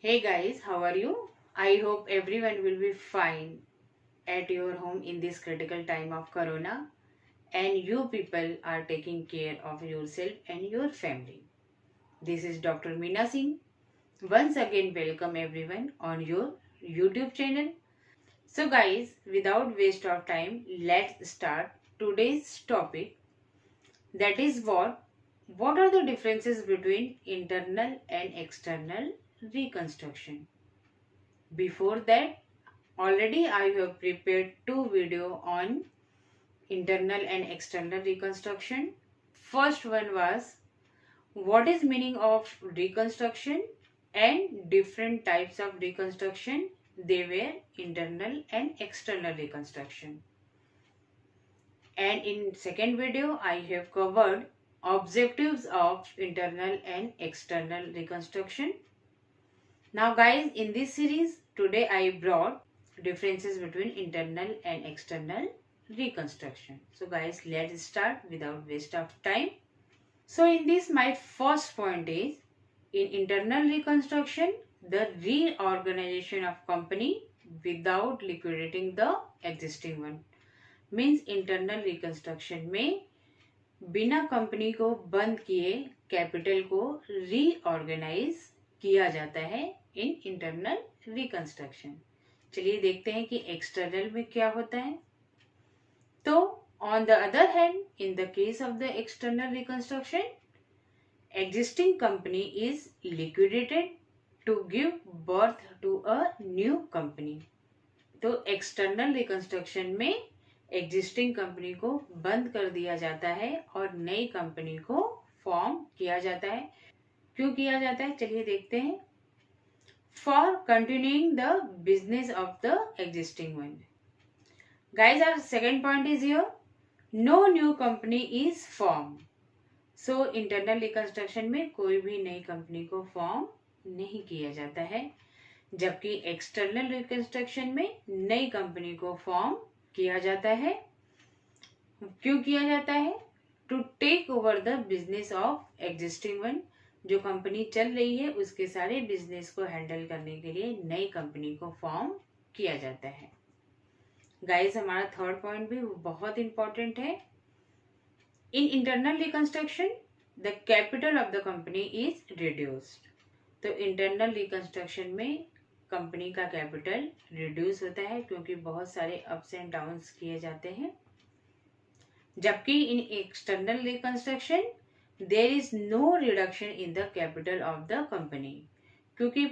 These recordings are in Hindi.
Hey guys, how are you? I hope everyone will be fine at your home in this critical time of corona and you people are taking care of yourself and your family. This is Dr. Meena Singh. Once again welcome everyone on your YouTube channel. So guys, without waste of time, let's start today's topic, that is what are the differences between internal and external reconstruction. Before that, already I have prepared two videos on internal and external reconstruction. First one was what is meaning of reconstruction and different types of reconstruction. They were internal and external reconstruction. And in second video I have covered objectives of internal and external reconstruction. Now guys, in this series today I brought differences between internal and external reconstruction. So guys, let's start without waste of time. So in this, my first point is, in internal reconstruction, the reorganization of company without liquidating the existing one. Means internal reconstruction में बिना कंपनी को बंद किए कैपिटल को रीऑर्गेनाइज किया जाता है इन इंटरनल रिकंस्ट्रक्शन. चलिए देखते हैं कि एक्सटर्नल में क्या होता है. तो on the other hand, in the case of the external reconstruction, existing company is liquidated to give birth to a new company. तो एक्सटर्नल रिकंस्ट्रक्शन में एग्जिस्टिंग कंपनी को बंद कर दिया जाता है और नई कंपनी को फॉर्म किया जाता है. क्यों किया जाता है, चलिए देखते हैं. For continuing the business of the existing one. Guys, our second point is here, no new company is form. So internal reconstruction में कोई भी नई कंपनी को फॉर्म नहीं किया जाता है, जबकि एक्सटर्नल रिकंस्ट्रक्शन में नई कंपनी को फॉर्म किया जाता है. क्यों किया जाता है? To take over the business of existing one. जो कंपनी चल रही है उसके सारे बिजनेस को हैंडल करने के लिए नई कंपनी को फॉर्म किया जाता है. गाइस, हमारा थर्ड पॉइंट भी बहुत इंपॉर्टेंट है. In internal reconstruction the capital of the company is reduced. तो इंटरनल रिकंस्ट्रक्शन में कंपनी का कैपिटल रिड्यूस होता है क्योंकि बहुत सारे अप्स एंड डाउन्स किए जाते हैं. जबकि in external reconstruction there is no reduction in the capital of the company. क्योंकि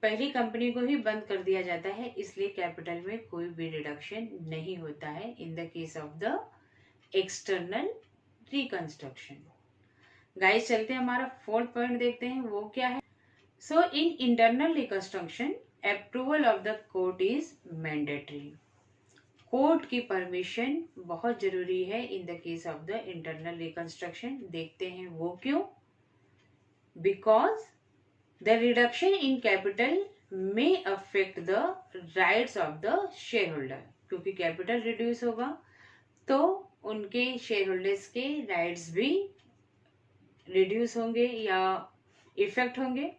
पहली कंपनी को ही बंद कर दिया जाता है, इसलिए कैपिटल में कोई भी रिडक्शन नहीं होता है in the case of the external reconstruction. Guys, चलते हैं हमारा फोर्थ पॉइंट देखते हैं, वो क्या है. So in internal reconstruction approval of the court is mandatory. Court की परमिशन बहुत जरूरी है in the case of the internal reconstruction. देखते हैं वो क्यों. Because the reduction in capital may affect the rights of the share holder. क्योंकि कैपिटल रिड्यूस होगा तो उनके शेयर होल्डर्स के राइट्स भी रिड्यूस होंगे या इफेक्ट होंगे,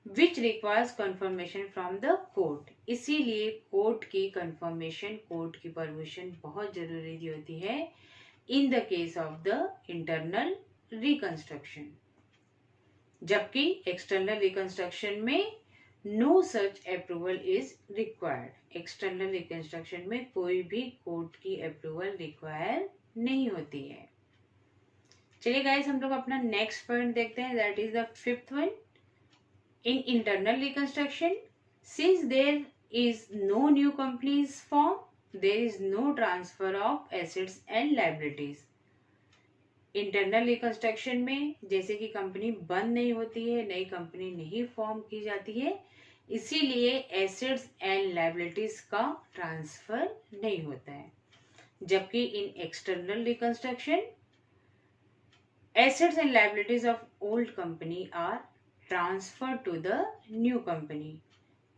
which requires confirmation from the court. इसीलिए कोर्ट की कंफर्मेशन, कोर्ट की परमिशन बहुत जरूरी होती है in the case of the internal reconstruction. जबकि एक्सटर्नल रिकंस्ट्रक्शन में no such approval is required. External reconstruction में कोई भी कोर्ट की अप्रूवल रिक्वायर नहीं होती है. चलिए गाइस, हम लोग अपना नेक्स्ट पॉइंट देखते हैं, that is the fifth one. In internal reconstruction, since there is no new companies formed, there is no transfer of assets and liabilities. Internal reconstruction में जैसे कि कंपनी बंद नहीं होती है, नई कंपनी नहीं फॉर्म की जाती है, इसीलिए एसेट्स एंड लायबिलिटीज का ट्रांसफर नहीं होता है. जबकि in external reconstruction assets and liabilities of old company are transferred to the new company.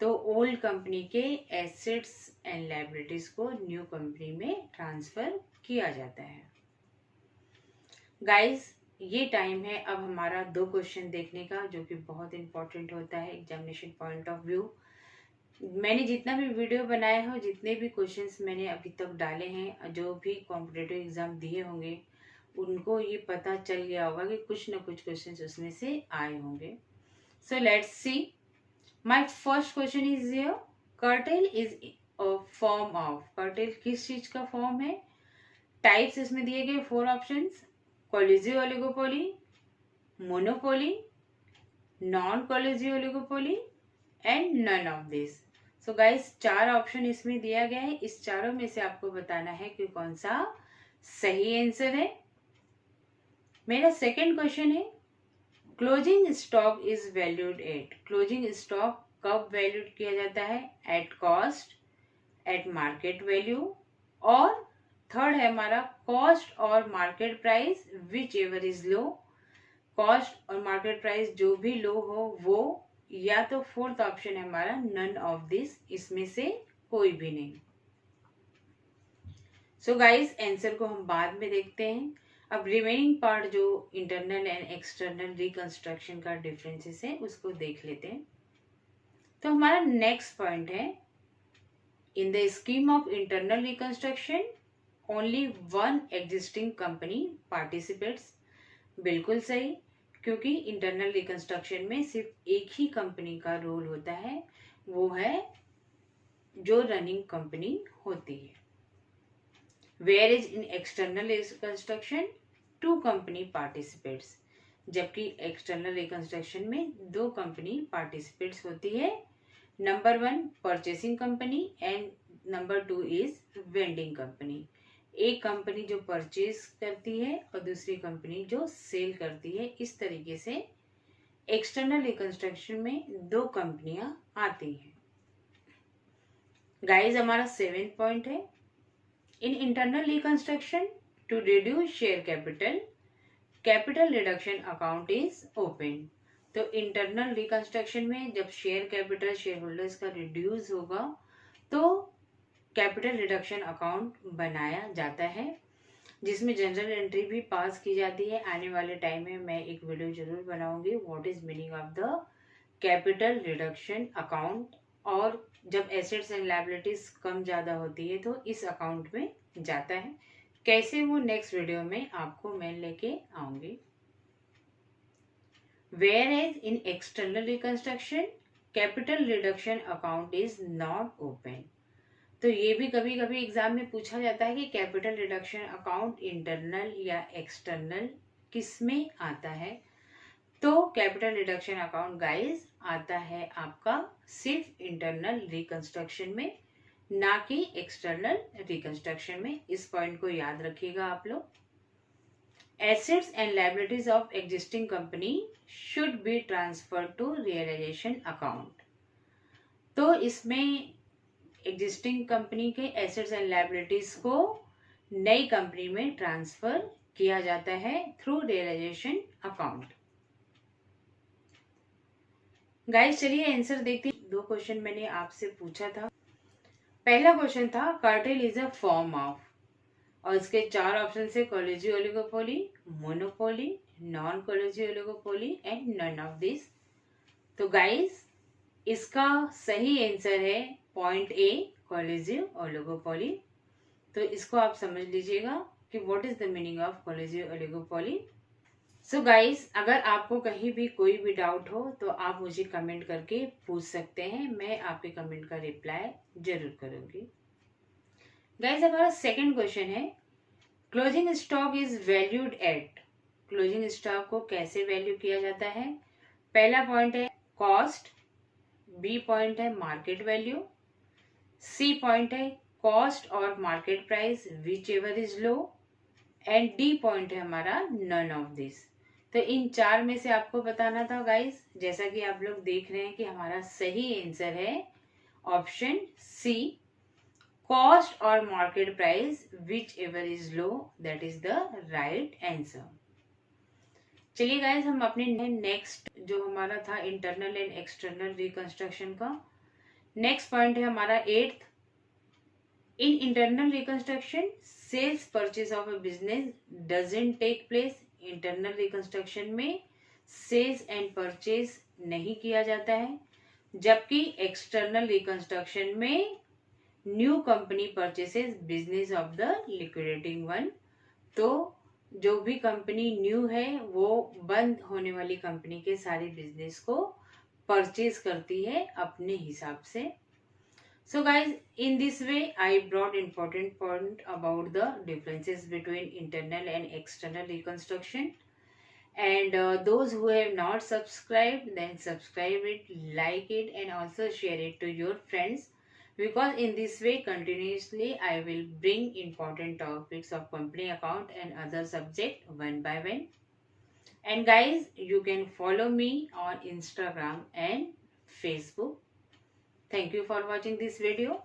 तो ओल्ड कंपनी के एसेट्स एंड लायबिलिटीज को न्यू कंपनी में ट्रांसफर किया जाता है. गाइस, ये टाइम है अब हमारा 2 क्वेश्चन देखने का, जो कि बहुत इंपॉर्टेंट होता है एग्जामिनेशन पॉइंट ऑफ व्यू। मैंने जितना भी वीडियो बनाया हो, जितने भी क्वेश्चंस मैंने अभी तक डाले हैं, जो भी कॉम्पिटिटिव एग्जाम दिए होंगे, उनको ये पता चल गया होगा कि कुछ ना कुछ क्वेश्चंस उसमें से आए होंगे। So let's see. My first question is here, cartel is a form of. Cartel किस चीज का फॉर्म है? टाइप्स इसमें दिए गए 4 options, collusive oligopoly, monopoly, non collusive oligopoly and none of this. So guys 4 option इसमें दिया गया है, इस चारों में से आपको बताना है कि कौन सा सही आंसर है। मेरा सेकंड क्वेश्चन है, closing stock is valued at. Closing stock कब वैल्यूड किया जाता है? At cost, eight market value, और थर्ड है हमारा कॉस्ट और market price whichever is low. Cost और मार्केट प्राइस जो भी लो हो वो, या तो फोर्थ ऑप्शन है हमारा नन ऑफ दिस, इसमें से कोई भी नहीं। सो गाइस आंसर को हम बाद में देखते हैं। अब रिमेनिंग पार्ट जो इंटरनल एंड एक्सटर्नल रिकंस्ट्रक्शन का डिफरेंसेस है उसको देख लेते हैं। तो हमारा नेक्स्ट पॉइंट है, in the scheme of internal reconstruction only one existing company participates. बिल्कुल सही, क्योंकि इंटरनल रिकंस्ट्रक्शन में सिर्फ एक ही कंपनी का रोल होता है, वो है जो रनिंग कंपनी होती है। Where is in external reconstruction 2 company participates, जबकि एक्सटर्नल रिकंस्ट्रक्शन में 2 कंपनी पार्टिसिपेट्स होती है। Number 1 purchasing company and number 2 is vending company. एक कंपनी जो परचेज करती है और दूसरी कंपनी जो सेल करती है। इस तरीके से एक्सटर्नल रिकंस्ट्रक्शन में 2 कंपनियां आती हैं। गाइस हमारा 7th पॉइंट है, in internal reconstruction to reduce share capital, capital reduction account is open. तो इंटरनल रिकंस्ट्रक्शन में जब शेयर कैपिटल शेयर होल्डर्स का रिड्यूस होगा तो कैपिटल रिडक्शन अकाउंट बनाया जाता है, जिसमें जनरल एंट्री भी पास की जाती है। आने वाले टाइम में मैं एक वीडियो जरूर बनाऊंगी what is meaning of the capital reduction account, और जब एसेट्स एंड लायबिलिटीज कम ज़्यादा होती है तो इस अकाउंट में जाता है। कैसे, वो नेक्स्ट वीडियो में आपको मैं लेके आऊंगी। Whereas in external reconstruction capital reduction account is not open. तो ये भी कभी कभी एग्जाम में पूछा जाता है कि कैपिटल रिडक्शन अकाउंट इंटरनल या एक्सटर्नल किस में आता है। तो कैपिटल रिडक्शन अकाउंट गाइस आता है आपका सिर्फ इंटरनल रिकंस्ट्रक्शन में, ना कि एक्सटर्नल रिकंस्ट्रक्शन में। इस पॉइंट को याद रखिएगा आप लोग। Assets and liabilities of existing company should be transfer to realisation account. तो इसमें एग्जिस्टिंग कंपनी के एसेट्स एंड लायबिलिटीज को नई कंपनी में ट्रांसफर किया जाता है थ्रू रियलाइजेशन अकाउंट। गाइस चलिए आंसर देखते हैं। 2 क्वेश्चन मैंने आपसे पूछा था। पहला क्वेश्चन था cartel is a form of, और इसके 4 ऑप्शन है, collusive oligopoly, monopoly, non collusive oligopoly and none of this. तो गाइस इसका सही आंसर है पॉइंट ए, कोलिजियो ओलिगोपोली। तो इसको आप समझ लीजिएगा कि what is the meaning of collusive oligopoly. So guys अगर आपको कहीं भी कोई भी डाउट हो तो आप मुझे कमेंट करके पूछ सकते हैं, मैं आपके कमेंट का रिप्लाई जरूर करूंगी। गाइस हमारा सेकंड क्वेश्चन है, closing stock is valued at. Closing stock को कैसे वैल्यू किया जाता है? पहला पॉइंट है कॉस्ट, बी पॉइंट है मार्केट वैल्यू, सी पॉइंट है कॉस्ट और market price whichever is low, and D point है हमारा नन ऑफ दिस। तो इन 4 में से आपको बताना था गाइस। जैसा कि आप लोग देख रहे हैं कि हमारा सही आंसर है ऑप्शन सी, कॉस्ट और market price whichever is low, that is the right answer. चलिए गाइस हम अपने नेक्स्ट जो हमारा था इंटरनल एंड एक्सटर्नल रिकंस्ट्रक्शन का नेक्स्ट पॉइंट है हमारा 8th। In internal reconstruction sales purchase of a business doesn't take place internal reconstruction में सेल्स एंड परचेज नहीं किया जाता है, जबकि एक्सटर्नल रिकंस्ट्रक्शन में new company purchases business of the liquidating one. तो जो भी कंपनी न्यू है वो बंद होने वाली कंपनी के सारे बिजनेस को परचेज करती है अपने हिसाब से। So guys, in this way I brought important point about the differences between internal and external reconstruction. And those who have not subscribed, then subscribe it, like it, and also share it to your friends, because in this way continuously I will bring important topics of company account and other subject one by one. And guys, you can follow me on Instagram and Facebook. Thank you for watching this video.